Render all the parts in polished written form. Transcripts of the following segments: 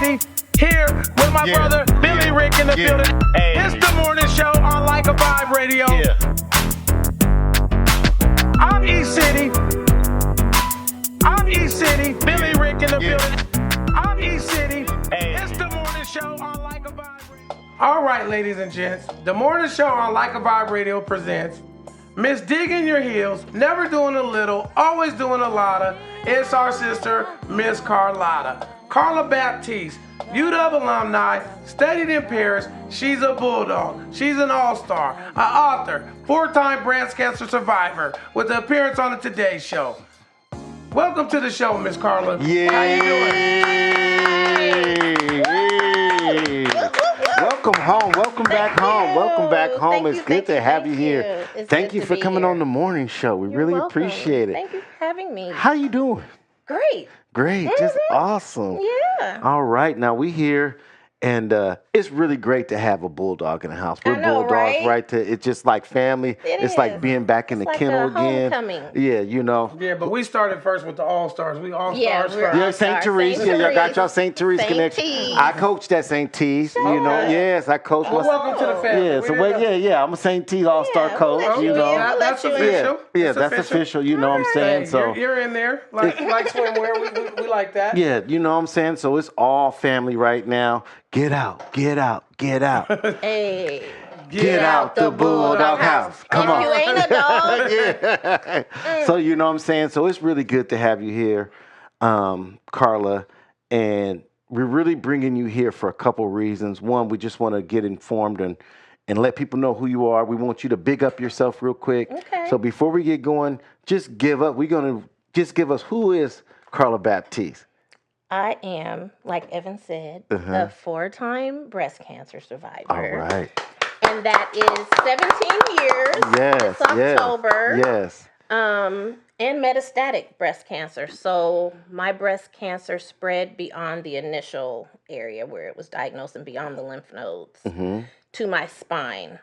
City, here with my brother Billy Rick in the building. Hey. It's the morning show on Like a Vibe Radio. Yeah. I'm East City. Billy Rick in the building. I'm East City. Hey. It's the morning show on Like a Vibe Radio. All right, ladies and gents, the morning show on Like a Vibe Radio presents Miss Digging Your Heels, never doing a little, always doing a lotta. It's our sister, Miss Karla Baptiste, UW alumni, studied in Paris. She's a bulldog. She's an all-star, an author, 4-time breast cancer survivor with an appearance on the Today Show. Welcome to the show, Miss Karla. Yeah. How you doing? Welcome home. Welcome back home. Welcome back home. Thank It's you, good to have you here. It's Thank good you to for be coming here. on the morning show. We You're really welcome. appreciate it. Thank you for having me. How you doing? Great. Great. Just awesome. Yeah. All right. Now we here, and it's really great to have a bulldog in the house. We're I know, bulldogs, right? It's just like family. It's like is. being back in It's the like kennel a again. homecoming. Yeah, you know. Yeah, but we started first with the all-stars. We all-stars Yeah, first. we're Yeah, St. Therese. St. Yeah, y'all got Therese. y'all St. Therese St. connection. T's. I coached at St. T's. You know, up. yes, I coached. Well, welcome to the family. Yeah, We so didn't know. I'm a St. T All-Star Yeah, coach. we'll let You you know, in. We'll That's let you in. official. yeah, that's official. You know what I'm saying? Hey, So you're in there, like swimwear. We like that. yeah, you know what I'm saying. So it's all family right now. Get out, get out, get out, Hey. get out the bulldog house. Come on. If you ain't a dog, Yeah. So you know what I'm saying? So it's really good to have you here, Karla, and we're really bringing you here for a couple reasons. One, we just want to get informed and let people know who you are. We want you to big up yourself real quick. Okay. So before we get going, just give us who is Karla Baptiste? I am, like Evan said, a 4-time breast cancer survivor. All right. And that is 17 years. Yes. This October. Yes. And metastatic breast cancer. So my breast cancer spread beyond the initial area where it was diagnosed and beyond the lymph nodes to my spine.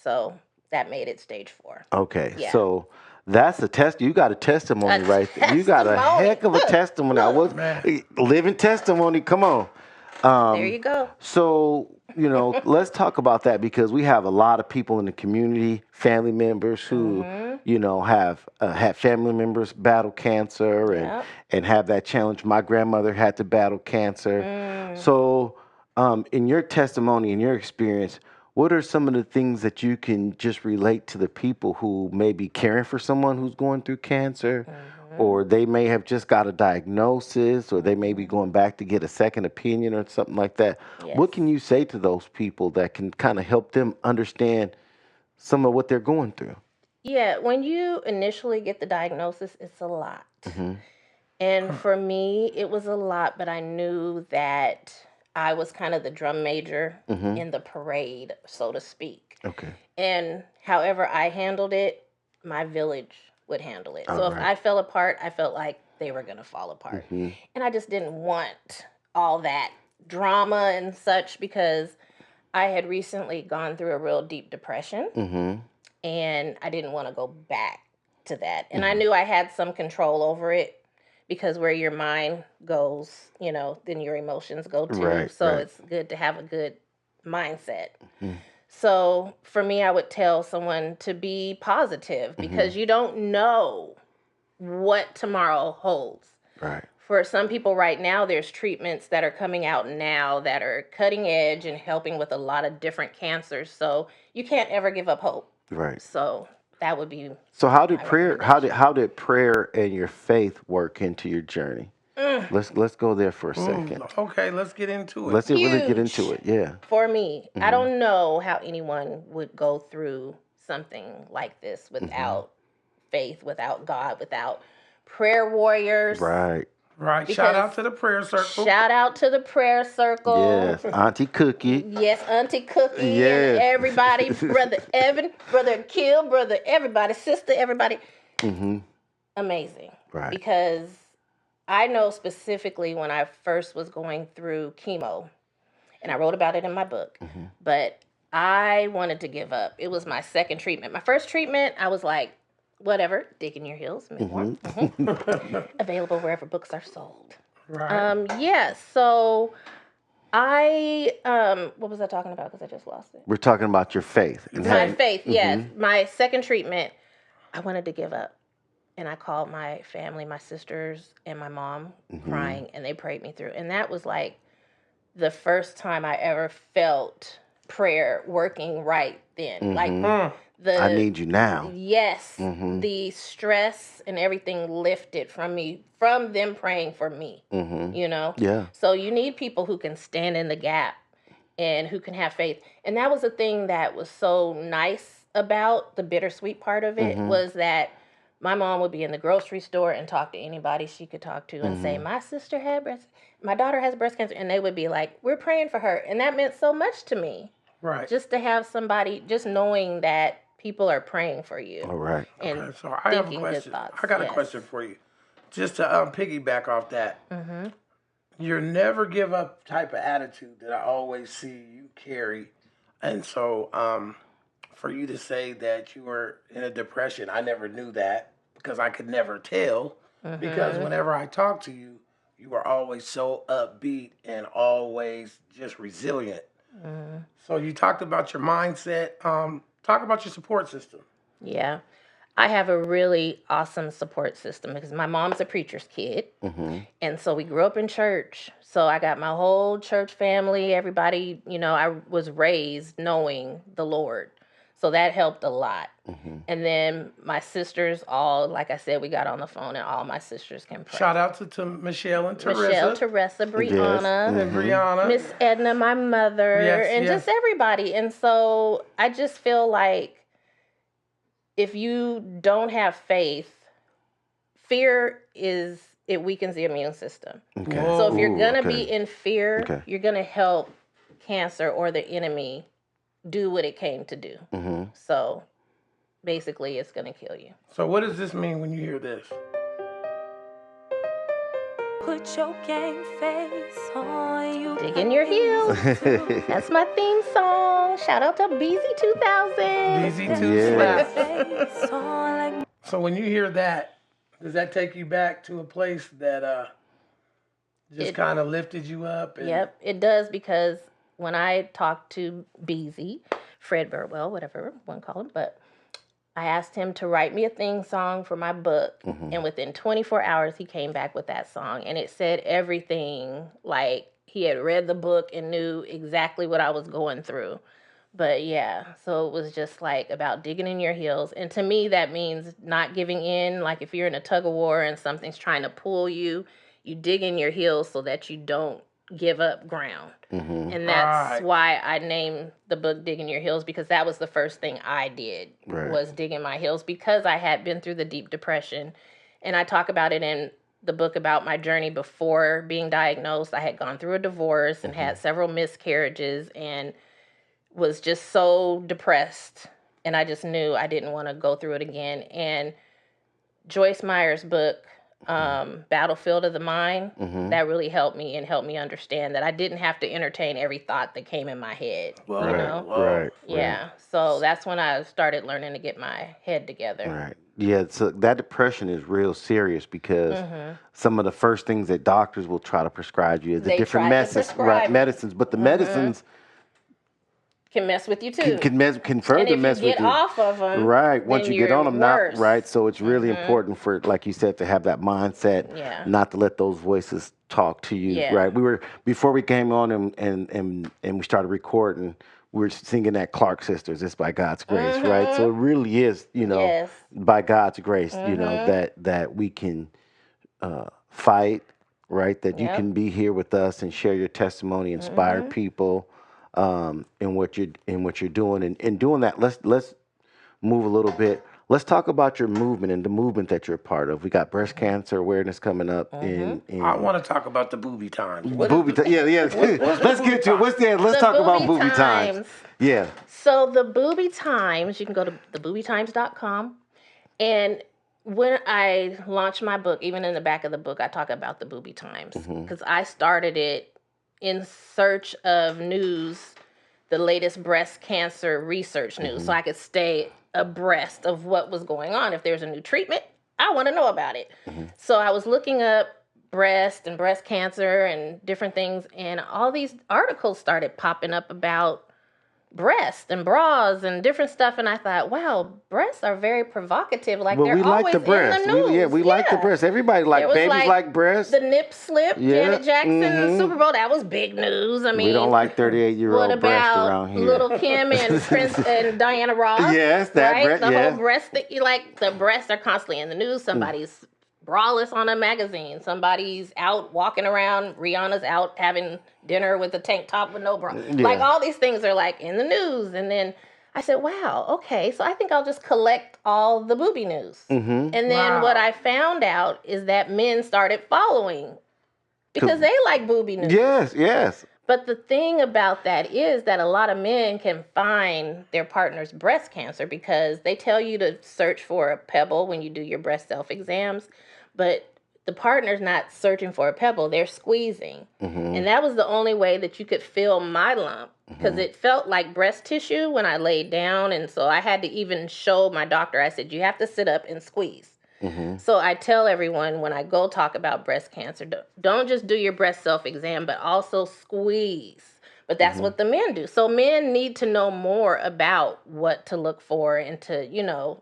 So that made it stage 4. Okay. Yeah. So that's a test. You got a testimony right there. You got a testimony. heck of a testimony. I was living testimony. Come on. There you go. So, you know, let's talk about that because we have a lot of people in the community, family members who, you know, have had family members battle cancer and have that challenge. My grandmother had to battle cancer. So, in your testimony, in your experience, what are some of the things that you can just relate to the people who may be caring for someone who's going through cancer? Or they may have just got a diagnosis, or they may be going back to get a second opinion or something like that. Yes. What can you say to those people that can kind of help them understand some of what they're going through? Yeah, when you initially get the diagnosis, it's a lot. And for me, it was a lot, but I knew that I was kind of the drum major in the parade, so to speak. Okay. And however I handled it, my village would handle it. So if right. I fell apart, I felt like they were going to fall apart. And I just didn't want all that drama and such because I had recently gone through a real deep depression and I didn't want to go back to that. And I knew I had some control over it because where your mind goes, you know, then your emotions go too. Right, so right. it's good to have a good mindset. So for me, I would tell someone to be positive because you don't know what tomorrow holds. Right. For some people right now, there's treatments that are coming out now that are cutting edge and helping with a lot of different cancers. So you can't ever give up hope. Right. So that would be. So how did prayer and your faith work into your journey? Let's go there for a second. Okay, let's get into it. Let's really get Huge. into it. Yeah. For me, I don't know how anyone would go through something like this without faith, without God, without prayer warriors. Right. Right. Because- Shout out to the prayer circle. Shout out to the prayer circle. Yes. Auntie Cookie. Yes, Auntie Cookie Yes. and everybody, Brother Evan, Brother Kill, Brother everybody, Sister everybody. Amazing. Right. Because I know specifically when I first was going through chemo, and I wrote about it in my book, but I wanted to give up. It was my second treatment. My first treatment, I was like, whatever, digging your heels, memoir. Available wherever books are sold. Right. Yeah, so what was I talking about? Because I just lost it. We're talking about your faith. And My faith, yes. My second treatment, I wanted to give up. And I called my family, my sisters and my mom, crying, and they prayed me through. And that was like the first time I ever felt prayer working right then. Like I need you now. yes, the stress and everything lifted from me, from them praying for me, you know? Yeah. So you need people who can stand in the gap and who can have faith. And that was the thing that was so nice about the bittersweet part of it was that my mom would be in the grocery store and talk to anybody she could talk to and say, my daughter has breast cancer. And they would be like, we're praying for her. And that meant so much to me. Right. Just to have somebody, just knowing that people are praying for you. All right. And Okay, so I have a question. I got a question for you. Just to piggyback off that. Your never give up type of attitude that I always see you carry. And so for you to say that you were in a depression, I never knew that because I could never tell. Because whenever I talked to you, you were always so upbeat and always just resilient. So you talked about your mindset. Talk about your support system. Yeah. I have a really awesome support system because my mom's a preacher's kid. And so we grew up in church. So I got my whole church family, everybody, you know, I was raised knowing the Lord. So that helped a lot. And then my sisters all, like I said, we got on the phone and all my sisters can pray. Shout out to Michelle and Teresa. Michelle, Teresa, Brianna, And Brianna. Miss Edna, my mother, and just everybody. And so I just feel like if you don't have faith, fear it weakens the immune system. Okay. So if you're going to be in fear, you're going to help cancer or the enemy do what it came to do. So basically it's going to kill you. So what does this mean when you hear this? Put your game face on you. Dig in your heels. That's my theme song. Shout out to BZ2000. BZ2 slap. So when you hear that, does that take you back to a place that just kind of lifted you up? Yep, it does, because when I talked to BZ, Fred Burwell, whatever one called him, but I asked him to write me a theme song for my book, and within 24 hours, he came back with that song, and it said everything, like he had read the book and knew exactly what I was going through. But yeah, so it was just like about digging in your heels, and to me, that means not giving in. Like if you're in a tug of war and something's trying to pull you, you dig in your heels so that you don't give up ground. And that's why I named the book Digging Your Heels, because that was the first thing I did, was digging my heels, because I had been through the deep depression. And I talk about it in the book about my journey before being diagnosed. I had gone through a divorce and had several miscarriages and was just so depressed. And I just knew I didn't want to go through it again. And Joyce Meyer's book, Battlefield of the Mind, that really helped me and helped me understand that I didn't have to entertain every thought that came in my head. You know? Yeah. So that's when I started learning to get my head together. Right. Yeah, so that depression is real serious, because some of the first things that doctors will try to prescribe you is the different medicines, but the medicines can mess with you too. Can further mess with you. And if you get off of them, right? Once you get on them, worse. not right. So it's really important for, like you said, to have that mindset, not to let those voices talk to you. Right? We were, before we came on and we started recording, we were singing that Clark Sisters. It's by God's grace, right? So it really is, you know, by God's grace, you know, that we can fight, right? That you can be here with us and share your testimony, inspire people. In what you're doing, and doing that, let's move a little bit. Let's talk about your movement and the movement that you're a part of. We got breast cancer awareness coming up. I want to talk about the Boobie Times. Let's get to it. Let's talk about Boobie Times. Yeah. So the Boobie Times, you can go to theboobietimes.com, and when I launched my book, even in the back of the book, I talk about the Boobie Times, because I started it in search of news, the latest breast cancer research news, so I could stay abreast of what was going on. If there's a new treatment, I want to know about it. So I was looking up breast and breast cancer and different things. And all these articles started popping up about breasts and bras and different stuff. And I thought, wow, breasts are very provocative. Like, Well, they're we like always the breasts. in the news. We like the breasts. Everybody like, There was babies like breasts. The nip slip, Yeah. Janet Jackson, the Super Bowl. That was big news. I mean, We don't like 38-year-old what breasts about around here. Little Kim and Prince and Diana Ross? Yes, that right? breast. The Yeah. whole breast thing. Like, the breasts are constantly in the news. Somebody's braless on a magazine. Somebody's out walking around. Rihanna's out having dinner with a tank top with no bra. Yeah. Like, all these things are like in the news. And then I said, wow, okay, so I think I'll just collect all the boobie news. And then what I found out is that men started following because they like boobie news. Yes, yes. But the thing about that is that a lot of men can find their partner's breast cancer because they tell you to search for a pebble when you do your breast self-exams, but the partner's not searching for a pebble, they're squeezing. And that was the only way that you could feel my lump because it felt like breast tissue when I laid down. And so I had to even show my doctor, I said, you have to sit up and squeeze. So I tell everyone when I go talk about breast cancer, don't just do your breast self-exam, but also squeeze. But that's what the men do. So men need to know more about what to look for and to,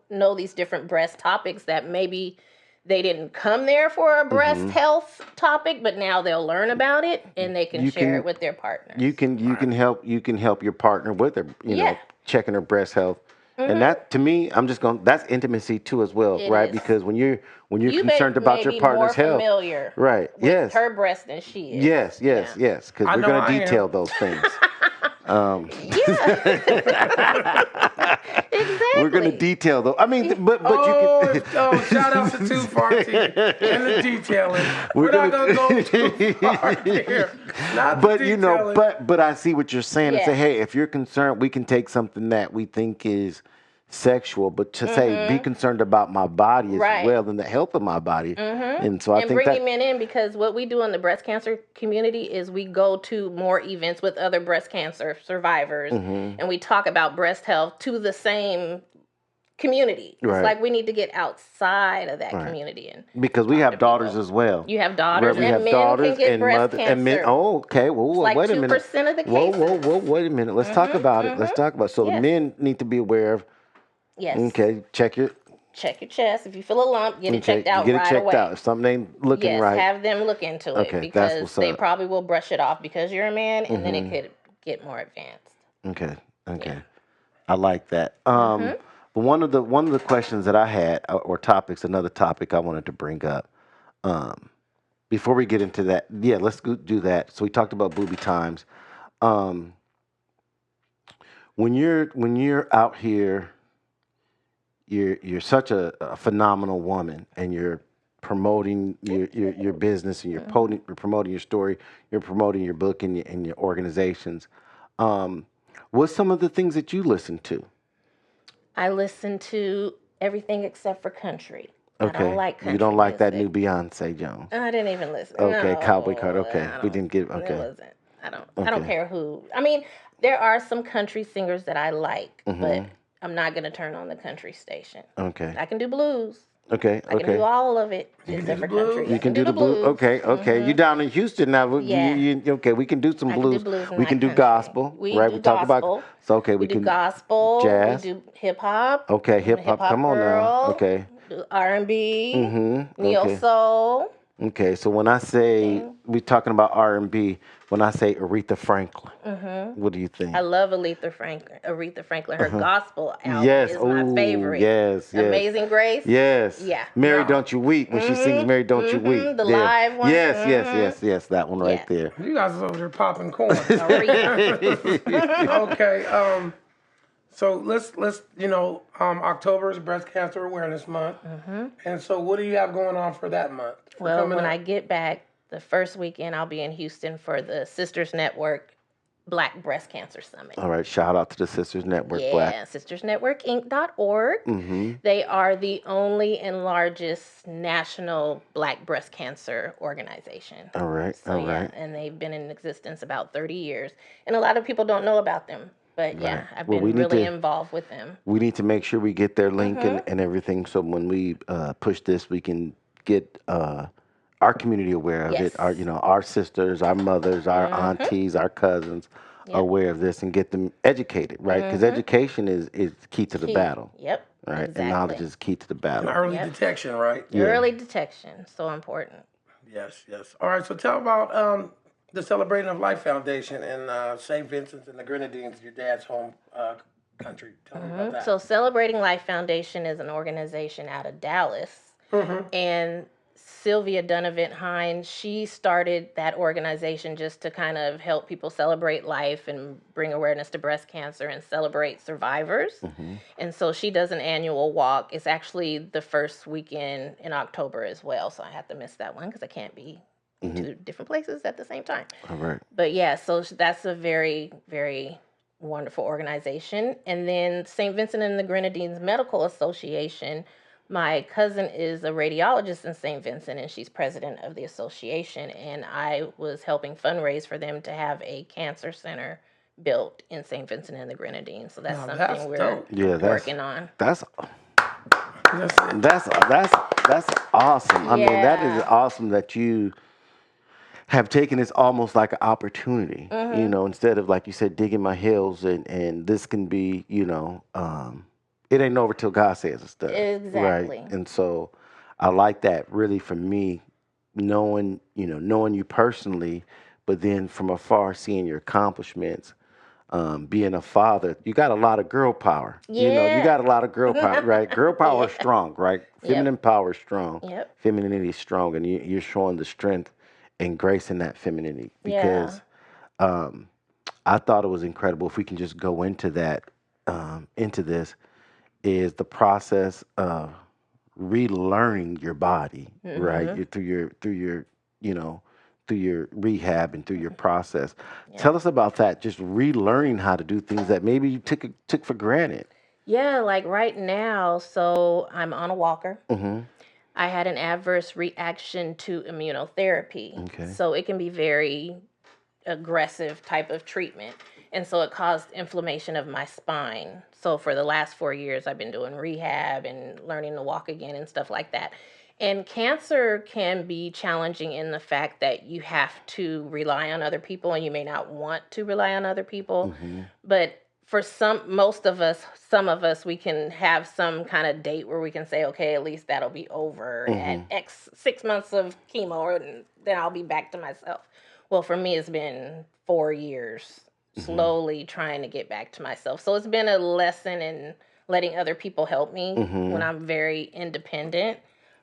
know these different breast topics that maybe they didn't come there for a breast health topic, but now they'll learn about it and they can share it with their partners. You can help your partner with her, checking her breast health. And that, to me, that's intimacy too as well, right? Because when you're concerned about your partner's health, familiar right? With her breast than she is. Yes. Because we're going to detail those things. Exactly. We're going to detail those. I mean, but you can. Shout out to Too Far T and the detailing. We're not going to go too far here. Not But detailing. but I see what you're saying and say, hey, if you're concerned, we can take something that we think is sexual, but to say be concerned about my body as well and the health of my body. And so I think bringing men in, because what we do in the breast cancer community is we go to more events with other breast cancer survivors and we talk about breast health to the same community. It's like we need to get outside of that community and because we have daughters as well. You have daughters, we and have men daughters can get and breast cancer. and men. Oh, okay. Well, like wait a minute. 2% of the cases. Whoa, wait a minute. Let's talk about it. Let's talk about it. So the men need to be aware of. Yes. Okay. Check your chest. If you feel a lump, get it checked out get it right checked away. out. If something ain't looking right. Have them look into it because they probably will brush it off because you're a man, and then it could get more advanced. Okay. Yeah. I like that. But one of the questions that I had or topics, another topic I wanted to bring up. Before we get into that, let's do that. So we talked about Boobie Times. When you're out here, you're such a phenomenal woman, and you're promoting your business, and you're promoting your story, you're promoting your book and your organizations. What's some of the things that you listen to? I listen to everything except for country. Okay. I don't like country You don't like that music. new Beyonce Jones. I didn't even listen. Okay, No, Cowboy Carter. Okay, we didn't get. It Okay. wasn't. I don't care who. I mean, there are some country singers that I like, but I'm not gonna turn on the country station. Okay. I can do blues. Okay. I can do all of it except for country. You can do the blues. Okay. You down in Houston now? Yeah. Okay. We can do some blues. I can do blues in we my can do country. gospel. We right. do We talk gospel. about. So okay. We can do gospel. Jazz. We do hip hop. Okay. Hip hop. Come on now. Okay. Do R&B. Neo soul. Okay, so when I say we're talking about R&B, when I say Aretha Franklin, what do you think? I love Aretha Franklin. Her gospel album yes. is my favorite. Yes. Amazing Grace. Yes. Yeah. Mary, Don't You Weep, when she sings Mary, Don't You Weep. The live one. Yes, that one right there. You guys are over there popping corn. Aretha. Okay. So let's October is Breast Cancer Awareness Month, and so what do you have going on for that month? Well, when I get back the first weekend, I'll be in Houston for the Sisters Network Black Breast Cancer Summit. All right, shout out to the Sisters Network Black. Yeah, sistersnetworkinc.org. They are the only and largest national Black breast cancer organization. All right, and they've been in existence about 30 years, and a lot of people don't know about them. But I've been really involved with them. We need to make sure we get their link and everything, so when we push this, we can get our community aware of it. Our, our sisters, our mothers, our aunties, our cousins aware of this and get them educated, right? Because education is key to the battle. Yep. Right, Exactly. and knowledge is key to the battle. And early detection, right? Early detection, so important. Yes, yes. All right, so tell about the Celebrating of Life Foundation in St. Vincent and the Grenadines, your dad's home country. Tell me about that. So Celebrating Life Foundation is an organization out of Dallas, and Sylvia Dunavant Hines, she started that organization just to kind of help people celebrate life and bring awareness to breast cancer and celebrate survivors. And so she does an annual walk. It's actually the first weekend in October as well, so I have to miss that one because I can't be in two different places at the same time. All right. But yeah, so that's a very, very wonderful organization. And then St. Vincent and the Grenadines Medical Association, my cousin is a radiologist in St. Vincent, and she's president of the association. And I was helping fundraise for them to have a cancer center built in St. Vincent and the Grenadines. So that's something we're working on. That's awesome. I mean, that is awesome that you have taken this almost like an opportunity, you know, instead of, like you said, digging my heels and this can be, you know, it ain't over till God says it's done. Exactly. Right? And so I like that really for me, knowing you personally, but then from afar seeing your accomplishments, being a father, you got a lot of girl power. Yeah. You know, you got a lot of girl power, right? Girl power is strong, right? Feminine power is strong. Yep. Femininity is strong, and you're showing the strength and grace in that femininity because I thought it was incredible. If we can just go into that, into this, is the process of relearning your body, right? Through your rehab and through your process. Tell us about that. Just relearning how to do things that maybe you took for granted. Yeah, like right now, so I'm on a walker. I had an adverse reaction to immunotherapy. Okay. So it can be very aggressive type of treatment. And so it caused inflammation of my spine. So for the last 4 years, I've been doing rehab and learning to walk again and stuff like that. And cancer can be challenging in the fact that you have to rely on other people and you may not want to rely on other people. But for most of us, some of us, we can have some kind of date where we can say, okay, at least that'll be over at X 6 months of chemo, and then I'll be back to myself. Well, for me, it's been 4 years slowly trying to get back to myself. So it's been a lesson in letting other people help me when I'm very independent.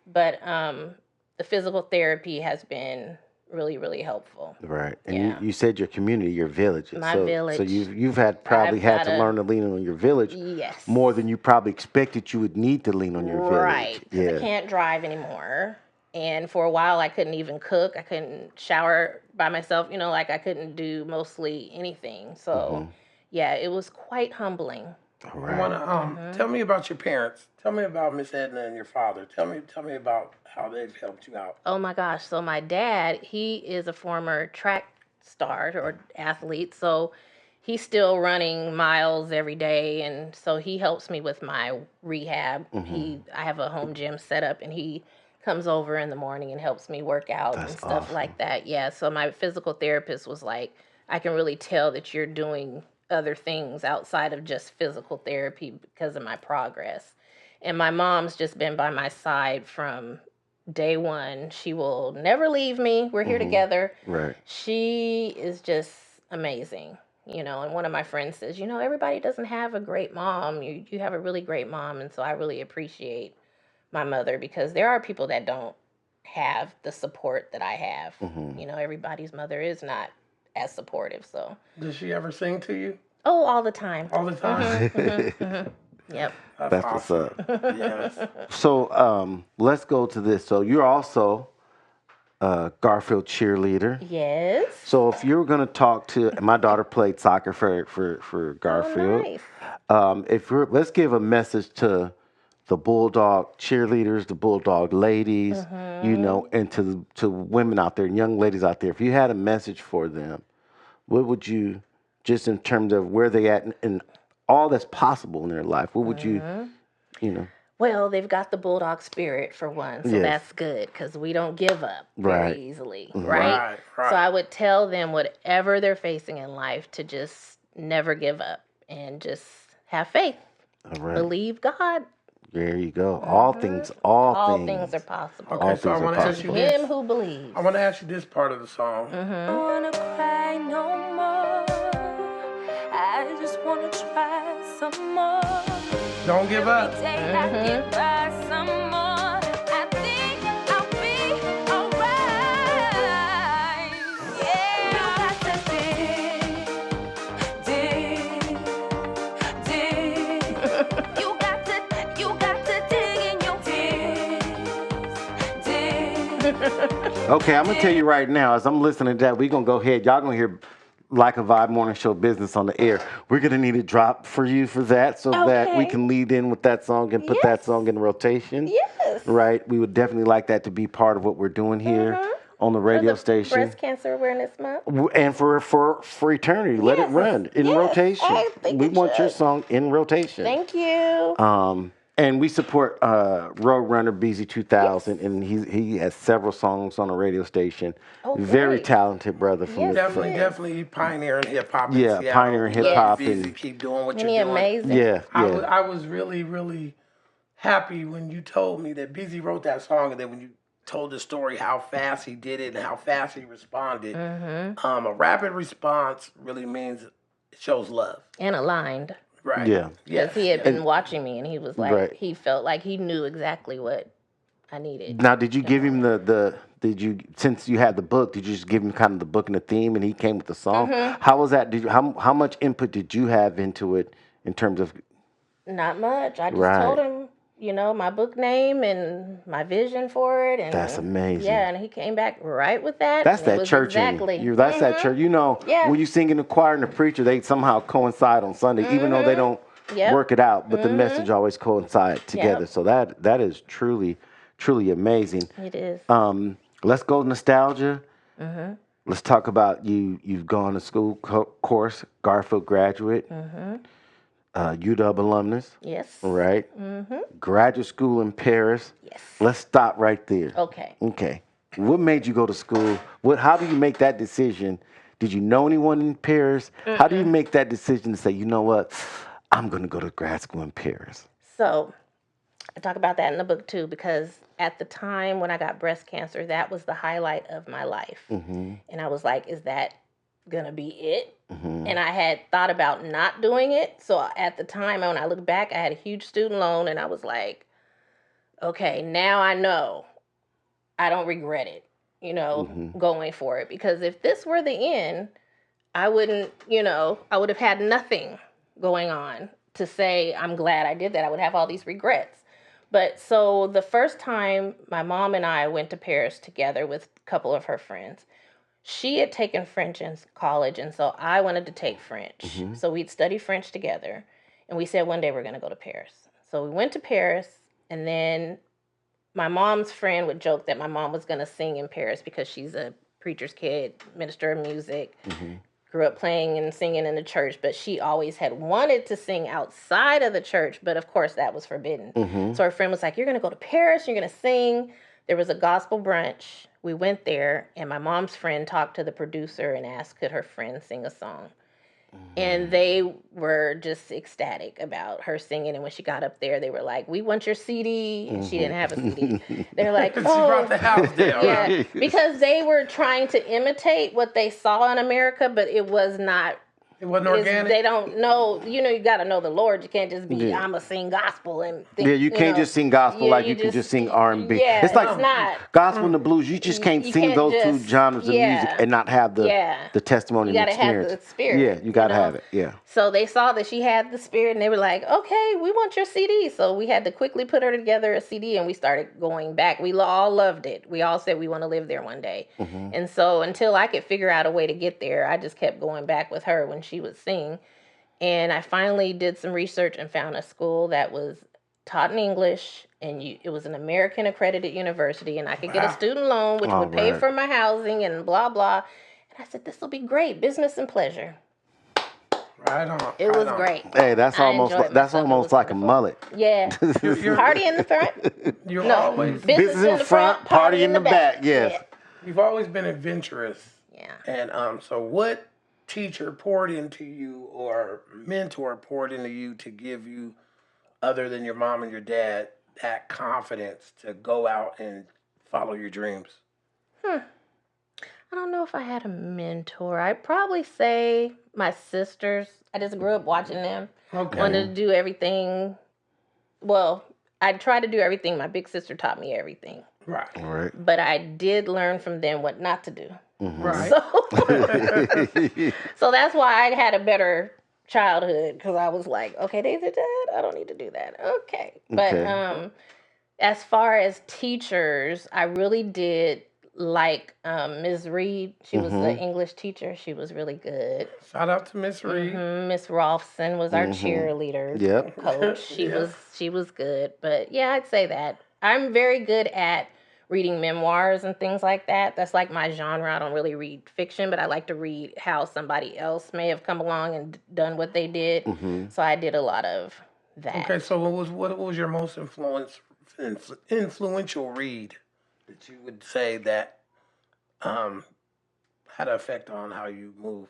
But the physical therapy has been really, really helpful. Right. And you said your community, your village. My village. So you've probably had to learn to lean on your village. Yes. More than you probably expected you would need to lean on your village. Right. Because I can't drive anymore. And for a while, I couldn't even cook. I couldn't shower by myself. You know, like I couldn't do mostly anything. So, yeah, it was quite humbling. All right. I want to tell me about your parents. Tell me about Miss Edna and your father. Tell me about how they've helped you out. Oh my gosh! So my dad, he is a former track star or athlete. So he's still running miles every day, and so he helps me with my rehab. I have a home gym set up, and he comes over in the morning and helps me work out and stuff like that. Yeah. So my physical therapist was like, I can really tell that you're doing other things outside of just physical therapy because of my progress. And my mom's just been by my side from day one. She will never leave me. We're here together. Right. She is just amazing. You know, and one of my friends says, you know, everybody doesn't have a great mom. You have a really great mom. And so I really appreciate my mother because there are people that don't have the support that I have. You know, everybody's mother is not as supportive. So does she ever sing to you? Oh, all the time. All the time? Yep. That's awesome. What's up. Yes. So let's go to this. So you're also a Garfield cheerleader. Yes. So if you were going to talk to, my daughter played soccer for Garfield. Oh, nice. Let's give a message to the Bulldog cheerleaders, the Bulldog ladies, you know, and to women out there, young ladies out there. If you had a message for them, what would you, just in terms of where they at and all that's possible in their life, what would you, you know? Well, they've got the bulldog spirit for one, so Yes. that's good because we don't give up Right. very easily, Mhm. right? Right. So I would tell them whatever they're facing in life to just never give up and just have faith. All right. Believe God. There you go. All things Things are possible. Okay, so I want to ask you this. Him who believes. I want to ask you this part of the song. I don't wanna cry no more. I just wanna try some more. Don't give up. Every day I get by some more. I think I'll be alright. Yeah. You got to dig. You got to dig in your dig. Okay, I'm gonna tell you right now, as I'm listening to that, we're gonna go ahead. Y'all gonna hear Like a Vibe Morning Show business on the air. We're gonna need a drop for you for that, so that we can lead in with that song and put that song in rotation. Yes. Right. We would definitely like that to be part of what we're doing here on the radio station. Breast Cancer Awareness Month. And for eternity, let it run in rotation. I think We it want your should. song in rotation. Thank you. And we support Roadrunner BZ2000, and he has several songs on the radio station. Very great. talented brother from Definitely pioneering hip hop. Yeah, in Seattle. pioneering hip-hop Busy, and- keep doing what Isn't he you're doing. amazing? Yeah. I was really, really happy when you told me that Busy wrote that song, and then when you told the story how fast he did it and how fast he responded. A rapid response really means it shows love. And aligned. Right. Yeah. Because he had been watching me and he was like, Right. he felt like he knew exactly what I needed. Now, did you give him did you, since you had the book, did you just give him kind of the book and the theme, and he came with the song? How was that? How much input did you have into it in terms of? Not much. I just told him, my book name and my vision for it. And That's amazing. Yeah, and he came back right with that. That's and it that was church exactly. in you. That's that church. Yeah. When you sing in the choir and the preacher, they somehow coincide on Sunday, even though they don't work it out, but the message always coincides together. Yep. So that is truly, truly amazing. It is. Let's go nostalgia. Let's talk about you've gone to school course, Garfield graduate, UW alumnus. Yes. Right? Graduate school in Paris. Yes. Let's stop right there. Okay. Okay. What made you go to school? How do you make that decision? Did you know anyone in Paris? How do you make that decision to say, you know what, I'm going to go to grad school in Paris? So I talk about that in the book too, because at the time when I got breast cancer, that was the highlight of my life. And I was like, is that going to be it? And I had thought about not doing it. So at the time, when I look back, I had a huge student loan and I was like, okay, now I know I don't regret it, going for it. Because if this were the end, I wouldn't, I would have had nothing going on to say, I'm glad I did that. I would have all these regrets. But so the first time my mom and I went to Paris together with a couple of her friends, she had taken French in college, and so I wanted to take French. So we'd study French together, and we said one day we're going to go to Paris. So we went to Paris, and then my mom's friend would joke that my mom was going to sing in Paris because she's a preacher's kid, minister of music, grew up playing and singing in the church, but she always had wanted to sing outside of the church, but of course that was forbidden. So her friend was like, you're going to go to Paris, you're going to sing. There was a gospel brunch. We went there, and my mom's friend talked to the producer and asked, could her friend sing a song? And they were just ecstatic about her singing. And when she got up there, they were like, we want your CD. And she didn't have a CD. They're like, oh. She brought the house down. Yeah, because they were trying to imitate what they saw in America, but it was not. It wasn't organic. They don't know, you got to know the Lord. You can't just be, I'm going to sing gospel and think, you can't just sing gospel like you can just sing R&B. Yeah, it's like not. Gospel and the blues. You just can't sing those two genres of music and not have the testimony and experience. You got to have the spirit. Yeah, you got to have it. Yeah. So they saw that she had the spirit, and they were like, okay, we want your CD. So we had to quickly put her together a CD, and we started going back. We all loved it. We all said we want to live there one day. And so until I could figure out a way to get there, I just kept going back with her when she would sing. And I finally did some research and found a school that was taught in English, and it was an American accredited university, and I could get a student loan, which would pay for my housing and blah, blah. And I said, this will be great, business and pleasure. Right on. It was great. Hey, that's I almost enjoyed that's myself. It almost was like a wonderful. mullet. Yeah. Party in the front. You're No. always Business in the front, party in the back. Yes. you've always been adventurous. Yeah. And so what teacher poured into you or mentor poured into you to give you, other than your mom and your dad, that confidence to go out and follow your dreams? I don't know if I had a mentor. I'd probably say my sisters. I just grew up watching them. Okay. Wanted to do everything. Well, I tried to do everything. My big sister taught me everything. Right. All right. But I did learn from them what not to do. Right. So that's why I had a better childhood, because I was like, okay, they did that. I don't need to do that. Okay. But as far as teachers, I really did like Ms. Reed. She was the English teacher. She was really good. Shout out to Miss Reed. Miss Rolfson was our cheerleader coach. She was good. But yeah, I'd say that. I'm very good at reading memoirs and things like that. That's like my genre. I don't really read fiction, but I like to read how somebody else may have come along and done what they did. So I did a lot of that. Okay, so what was your most influential read that you would say that had an effect on how you move?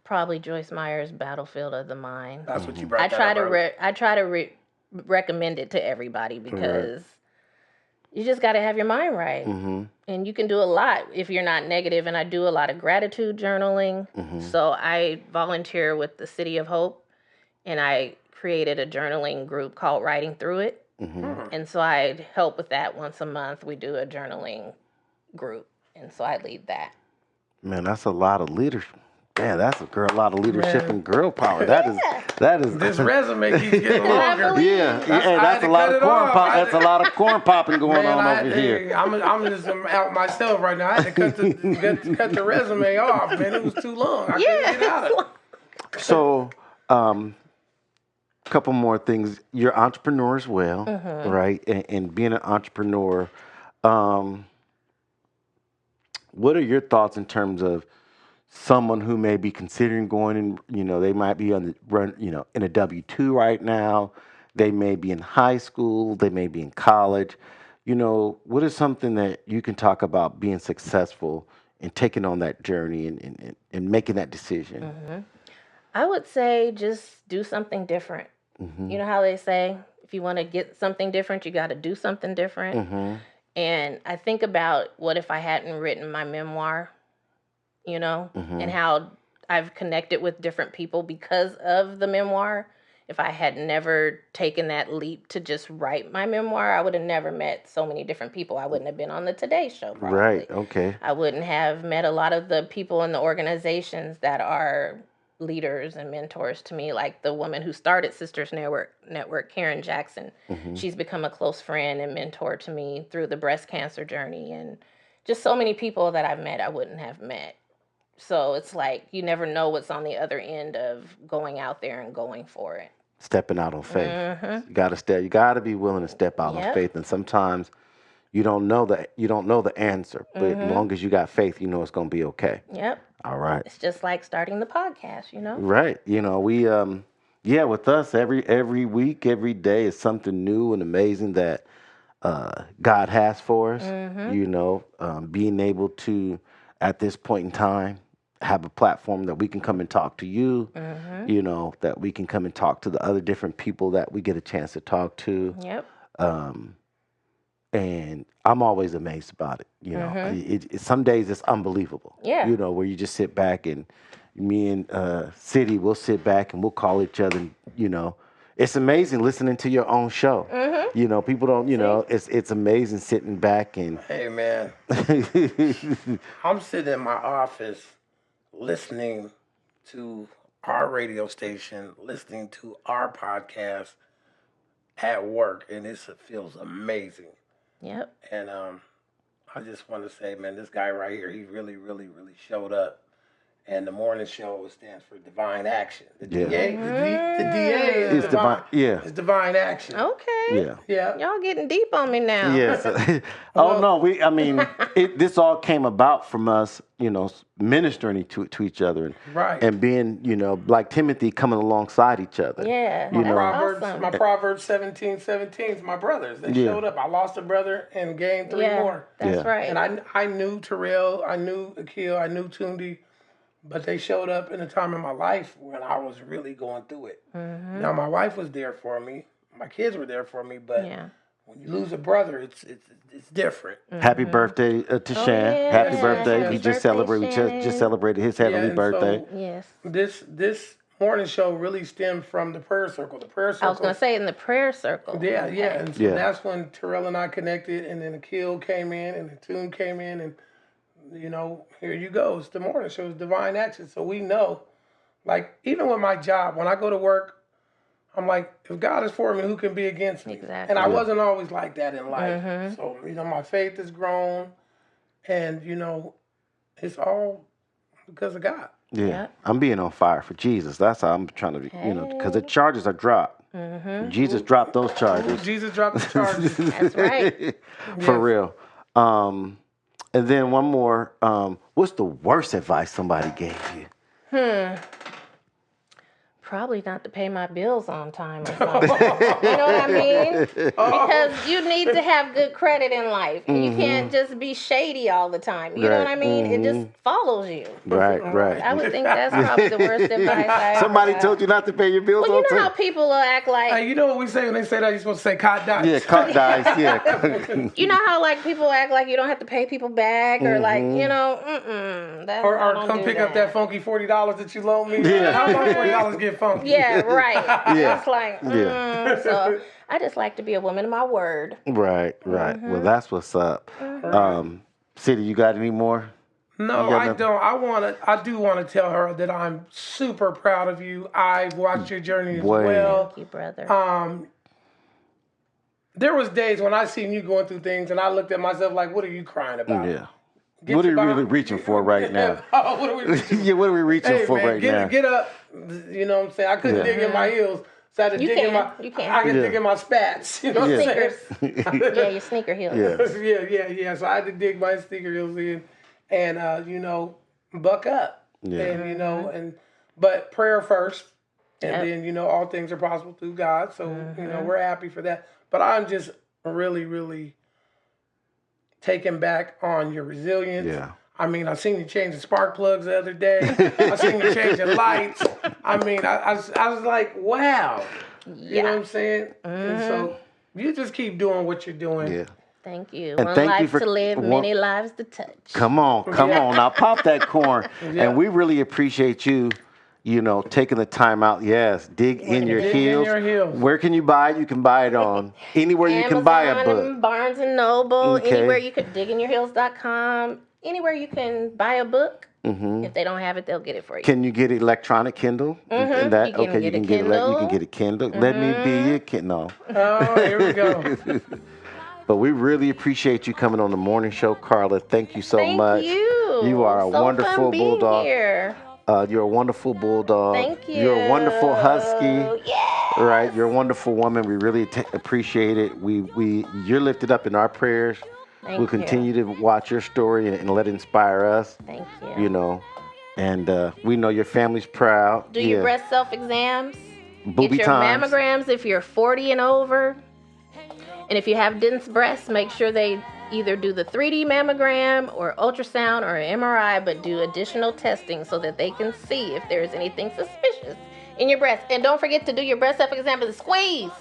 Probably Joyce Meyer's Battlefield of the Mind. That's what you brought. I try to recommend it to everybody, because you just got to have your mind right. And you can do a lot if you're not negative. And I do a lot of gratitude journaling. So I volunteer with the City of Hope, and I created a journaling group called Writing Through It. And so I help with that once a month. We do a journaling group. And so I lead that. Man, that's a lot of leadership. Man, that's a lot of leadership and girl power. That is. This resume keeps getting longer. That's a lot of corn pop. That's a lot of corn popping going on over here. I'm just out myself right now. I had to cut the resume off, man. It was too long. I couldn't get out of it. So, couple more things. You're an entrepreneur as well, right? And being an entrepreneur, what are your thoughts in terms of someone who may be considering going in, they might be on the run, in a W-2 right now. They may be in high school. They may be in college. What is something that you can talk about being successful and taking on that journey and making that decision? I would say just do something different. You know how they say, if you want to get something different, you got to do something different. And I think about, what if I hadn't written my memoir, and how I've connected with different people because of the memoir. If I had never taken that leap to just write my memoir, I would have never met so many different people. I wouldn't have been on the Today Show, probably. Right, okay. I wouldn't have met a lot of the people in the organizations that are leaders and mentors to me, like the woman who started Sisters Network, Karen Jackson. She's become a close friend and mentor to me through the breast cancer journey, and just so many people that I've met I wouldn't have met. So it's like, you never know what's on the other end of going out there and going for it. Stepping out on faith. You gotta be willing to step out on faith. And sometimes you don't know the answer, but as long as you got faith, it's gonna be okay. Yep. All right. It's just like starting the podcast, Right. We with us every week, every day is something new and amazing that God has for us. Being able to, at this point in time, have a platform that we can come and talk to you, that we can come and talk to the other different people that we get a chance to talk to. Yep. And I'm always amazed about it. Some days it's unbelievable. Yeah. Where you just sit back, and me and City, we'll sit back and we'll call each other. It's amazing listening to your own show. People don't. It's amazing sitting back and. Hey man, I'm sitting in my office listening to our radio station, listening to our podcast at work, and it feels amazing. Yep. And I just want to say, man, this guy right here, he really, really, really showed up. And the morning show stands for Divine Action. The Yeah. DA, the DA is It's divine. Yeah. It's Divine Action. Okay. Yeah. Yeah. Y'all getting deep on me now. Yes. Oh no, this all came about from us, ministering to each other Right. and being, like Timothy, coming alongside each other. Yeah. My that's Proverbs, awesome. my Proverbs 17:17 is my brothers. They showed up. I lost a brother and gained 3 more. That's Yeah. right. And I knew Terrell, I knew Akil, I knew Tundi, but they showed up in a time in my life when I was really going through it. Now my wife was there for me, my kids were there for me, but when you lose a brother, it's different. Happy birthday to Shan. yeah. Happy Yes. birthday. Happy He just birthday, celebrated. Shannon. Just celebrated his heavenly and birthday. so Yes. this morning show really stemmed from the prayer circle. The prayer circle. I was going to say in the prayer circle. Yeah, Okay. yeah. And so Yeah. that's when Terrell and I connected, and then Akil came in, and the tune came in, and here you go. It's the morning show. It's Divine Action. So we know, like, even with my job, when I go to work, I'm like, if God is for me, who can be against me? Exactly. And I wasn't always like that in life. So, my faith has grown, and, it's all because of God. Yeah. Yeah. I'm being on fire for Jesus. That's how I'm trying to be, because the charges are dropped. Jesus dropped those charges. Jesus dropped the charges. That's right. For real. And then one more. What's the worst advice somebody gave you? Probably not to pay my bills on time or something. You know what I mean? Because you need to have good credit in life. You can't just be shady all the time. You know what I mean? It just follows you. Right. I would think that's probably the worst advice I ever Somebody got. told you not to pay your bills Well, on you know how time. people will act like, You know what we say when they say that? You're supposed to say caught dice. Yeah, caught dice. Yeah. you know how like people act like you don't have to pay people back or like, that's Or I don't come do pick up that funky $40 that you loaned me. Yeah. How about $40 get funky? Yeah, right. Yeah. It's like, so I just like to be a woman of my word. Right. Well, that's what's up. City, you got any more? No, You got I nothing? don't. I do want to tell her that I'm super proud of you. I've watched your journey as Boy. well. Thank you, brother. There was days when I seen you going through things and I looked at myself like, what are you crying about? Yeah. Get What are your you really Bible- reaching for right now? Oh, what are we reaching Yeah, what are we reaching Hey, for man, right now? get up. You know what I'm saying? I couldn't dig in my heels. So I had to You dig in can. my You can. I could Yeah. dig in my spats. You know what I'm saying? Sneakers. Yeah, your sneaker heels. Yeah. Yeah. So I had to dig my sneaker heels in and buck up. Yeah. And but prayer first. And Yep. then, all things are possible through God. So, we're happy for that. But I'm just really, really taken back on your resilience. Yeah. I mean, I seen you change the spark plugs the other day. I seen you change the lights. I mean, I was like, wow. You know what I'm saying? And so you just keep doing what you're doing. Yeah. Thank you. And One thank you life for- to live, one- many lives to touch. Come on. Now pop that corn. Yeah. And we really appreciate you, taking the time out. Yes. Dig in your Dig in heels. your heels. Where can you buy it? You can buy it on anywhere you can buy a Amazon book. and Barnes and Noble, Okay. anywhere you could diginyourheels.com, anywhere you can buy a book. If they don't have it, they'll get it for you. Can you get electronic Kindle? And that, You can okay, get you a can get Kindle. you can get a Kindle. Let me be your Kindle. Oh, here we go. But we really appreciate you coming on the morning show, Karla. Thank you so Thank much. you. You are a So wonderful fun being bulldog. Here. You're a wonderful bulldog. Thank you. You're a wonderful husky. Yes. Right, you're a wonderful woman. We really appreciate it. You're lifted up in our prayers. Thank We'll continue to watch your story and let it inspire us. Thank you. And we know your family's proud. Do your breast self-exams. Boobie Get your Times. mammograms if you're 40 and over. And if you have dense breasts, make sure they either do the 3D mammogram or ultrasound or MRI, but do additional testing so that they can see if there's anything suspicious in your breast. And don't forget to do your breast self-exam with a squeeze.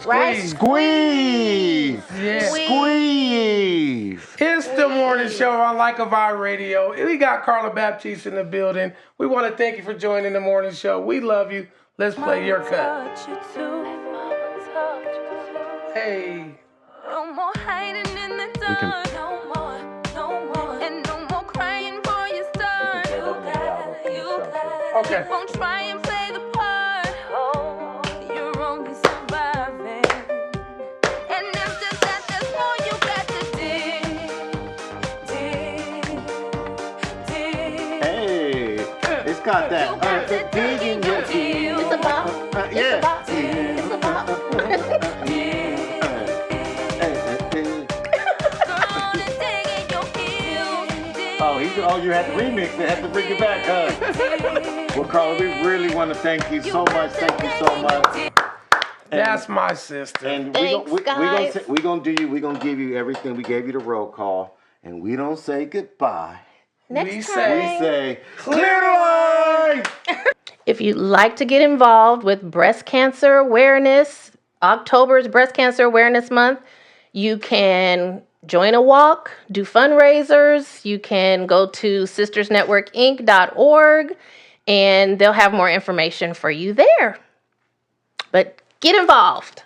Right? Squeeze! Yeah. Squeeze! It's the morning show on Like a Vibe Radio. We got Karla Baptiste in the building. We want to thank you for joining the morning show. We love you. Let's play your cut. Touch you too. Touch you too. Hey. No more hiding in the dark. No more. And no more crying for your star. You got. Okay. Keep on trying, play the part. Oh, you're only surviving. And after that, there's more you got to dig. Hey! got that. Digging your heels. It's a bop. Yeah. It's a bop. Oh, you had to remix it. Had to bring it back, huh? Well, Karla, we really want to thank you so much. Thank you so much. That's my sister. And Thanks, we're guys. gonna give you everything. We gave you the roll call, and we don't say goodbye. Next We time. We say clear the line. If you'd like to get involved with breast cancer awareness, October's Breast Cancer Awareness Month, you can join a walk, do fundraisers. You can go to sistersnetworkinc.org, and they'll have more information for you there. But get involved.